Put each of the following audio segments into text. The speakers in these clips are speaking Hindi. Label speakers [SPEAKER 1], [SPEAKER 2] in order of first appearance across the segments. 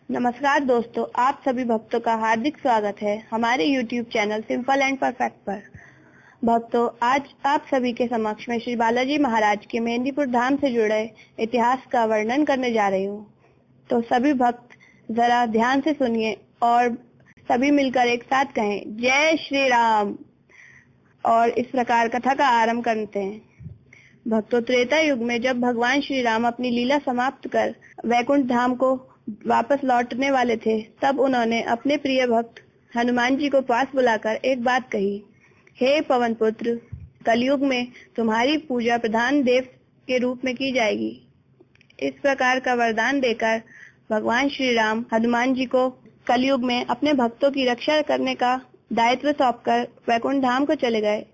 [SPEAKER 1] नमस्कार दोस्तों, आप सभी भक्तों का हार्दिक स्वागत है हमारे YouTube channel simple and perfect पर। भक्तों, आज आप सभी के समक्ष में श्री बालाजी महाराज के मेहंदीपुर धाम से जुड़े इतिहास का वर्णन करने जा रही हूँ। तो सभी भक्त जरा ध्यान से सुनिए और सभी मिलकर एक साथ कहें जय श्री राम। और इस प्रकार कथा का आरंभ करते हैं। भक्तों, त्रेता युग में जब भगवान श्री राम अपनी लीला समाप्त कर वैकुंठ धाम को वापस लौटने वाले थे, तब उन्होंने अपने प्रिय भक्त हनुमान जी को पास बुलाकर एक बात कही। हे पवन पुत्र, कलयुग में तुम्हारी पूजा प्रधान देव के रूप में की जाएगी। इस प्रकार का वरदान देकर भगवान श्री राम हनुमान जी को कलयुग में अपने भक्तों की रक्षा करने का दायित्व सौंपकर वैकुंठ धाम को चले गए।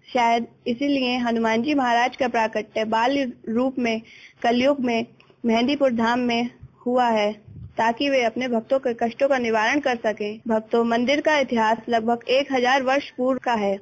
[SPEAKER 1] शायद इसीलिए हनुमान जी महाराज का प्राकट्य बाल रूप में कलयुग में मेहंदीपुर धाम में हुआ है, ताकि वे अपने भक्तों के कष्टों का निवारण कर सकें। भक्तों, मंदिर का इतिहास लगभग 1000 वर्ष पूर्व का है।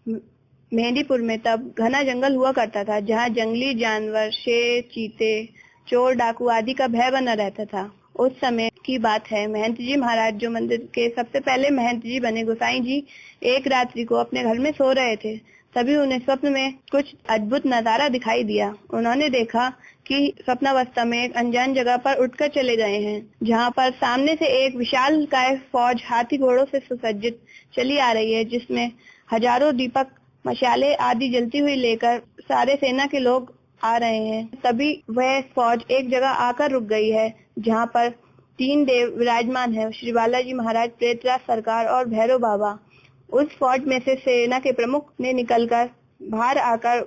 [SPEAKER 1] मेहंदीपुर में तब घना जंगल हुआ करता था, जहां जंगली जानवर, शेर, चीते, चोर, डाकू आदि का भय बना रहता था। उस समय की बात है, महंत जी महाराज, जो मंदिर के सबसे पहले महंत जी बने, गोसाई जी, एक रात्रि को अपने घर में सो रहे थे। तभी उन्हें स्वप्न में कुछ अद्भुत नजारा दिखाई दिया। उन्होंने देखा कि स्वप्नावस्था में एक अनजान जगह पर उठकर चले गए हैं, जहां पर सामने से एक विशालकाय फौज हाथी घोड़ों से सुसज्जित चली आ रही है, जिसमें हजारों दीपक, मशाले आदि जलती हुई लेकर सारे सेना के लोग आ रहे हैं। तभी वह फौज एक जगह आकर रुक गई है, जहां पर 3 देव विराजमान है, श्री बालाजी महाराज, प्रेतराज सरकार और भैरव बाबा। उस फौज में से सेना के प्रमुख ने निकलकर बाहर आकर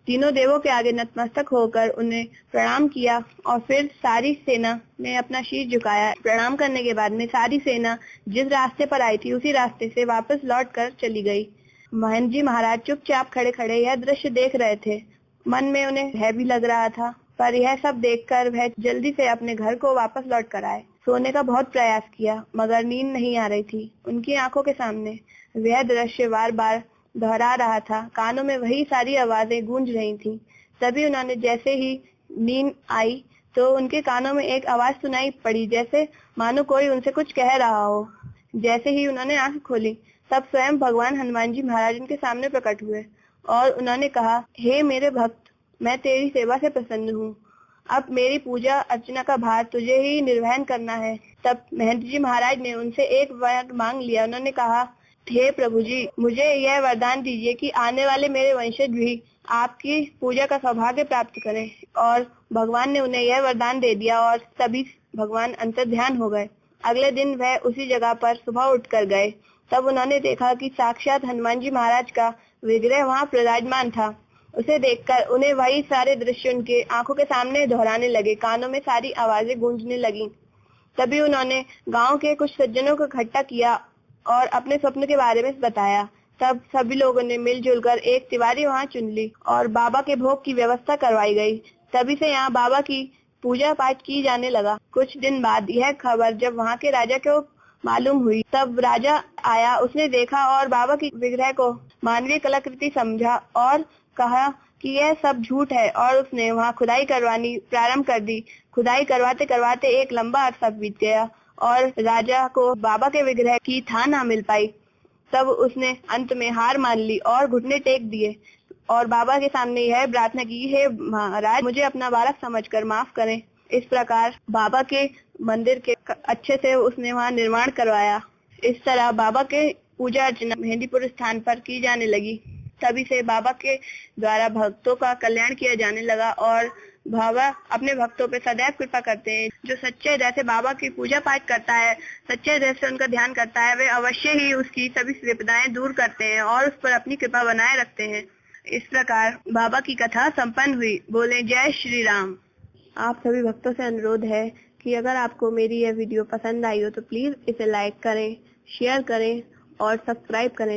[SPEAKER 1] तीनों देवों के आगे नतमस्तक होकर उन्हें प्रणाम किया और फिर सारी सेना ने अपना शीश झुकाया। प्रणाम करने के बाद में सारी सेना जिस रास्ते पर आई थी, उसी रास्ते से वापस लौटकर चली गई। महंत जी महाराज चुपचाप खड़े खड़े यह दृश्य देख रहे थे। मन में उन्हें भय भी लग रहा था, पर यह सब देखकर वह जल्दी से अपने घर को वापस लौट कर आए। सोने का बहुत प्रयास किया, मगर नींद नहीं आ रही थी। उनकी आंखों के सामने वह दृश्य बार बार दोहरा रहा था। कानों में वही सारी आवाजें गूंज रही थीं। तभी उन्होंने जैसे ही नींद आई तो उनके कानों में एक आवाज सुनाई पड़ी, जैसे मानो कोई उनसे कुछ कह रहा हो। जैसे ही उन्होंने आंख खोली, तब स्वयं भगवान हनुमान जी महाराज उनके सामने प्रकट हुए और उन्होंने कहा, हे मेरे भक्त, मैं तेरी सेवा से प्रसन्न हूँ। अब मेरी पूजा अर्चना का भार तुझे ही निर्वहन करना है। तब महंत जी महाराज ने उनसे एक वर मांग लिया। उन्होंने कहा, हे प्रभु जी, मुझे यह वरदान दीजिए कि आने वाले मेरे वंशज भी आपकी पूजा का सौभाग्य प्राप्त करें। और भगवान ने उन्हें यह वरदान दे दिया और तभी भगवान अंतर्ध्यान हो गए। अगले दिन वह उसी जगह पर सुबह उठकर गए। तब उन्होंने देखा कि साक्षात हनुमान जी महाराज का विग्रह वहाँ विराजमान था। उसे देखकर उन्हें वही सारे दृश्य उनके आंखों के सामने दोहराने लगे। कानों में सारी आवाजें गूंजने लगी। तभी उन्होंने गांव के कुछ सज्जनों को इकट्ठा किया और अपने स्वप्न के बारे में बताया। तब सभी लोगों ने मिलजुल कर एक तिवारी वहां चुन ली और बाबा के भोग की व्यवस्था करवाई गई। तभी से यहाँ बाबा की पूजा पाठ की जाने लगा। कुछ दिन बाद यह खबर जब वहाँ के राजा को मालूम हुई, तब राजा आया। उसने देखा और बाबा की विग्रह को मानवीय कलाकृति समझा और कहा कि यह सब झूठ है, और उसने वहाँ खुदाई करवानी प्रारंभ कर दी। खुदाई करवाते करवाते एक लंबा अरसा बीत गया और राजा को बाबा के विग्रह की थाह ना मिल पाई। तब उसने अंत में हार मान ली और घुटने टेक दिए और बाबा के सामने यह प्रार्थना की, हे महाराज, मुझे अपना बालक समझकर माफ करें। इस प्रकार बाबा के मंदिर के अच्छे से उसने वहाँ निर्माण करवाया। इस तरह बाबा के पूजा अर्चना मेहंदीपुर स्थान पर की जाने लगी। तभी से बाबा के द्वारा भक्तों का कल्याण किया जाने लगा और बाबा अपने भक्तों पे सदैव कृपा करते हैं। जो सच्चे हृदय से बाबा की पूजा पाठ करता है, सच्चे हृदय से उनका ध्यान करता है, वे अवश्य ही उसकी सभी विपदाएं दूर करते हैं और उस पर अपनी कृपा बनाए रखते हैं। इस प्रकार बाबा की कथा संपन्न हुई। बोले जय श्री राम। आप सभी भक्तों से अनुरोध है कि अगर आपको मेरी यह वीडियो पसंद आई हो तो प्लीज इसे लाइक करें, शेयर करें और सब्सक्राइब करें।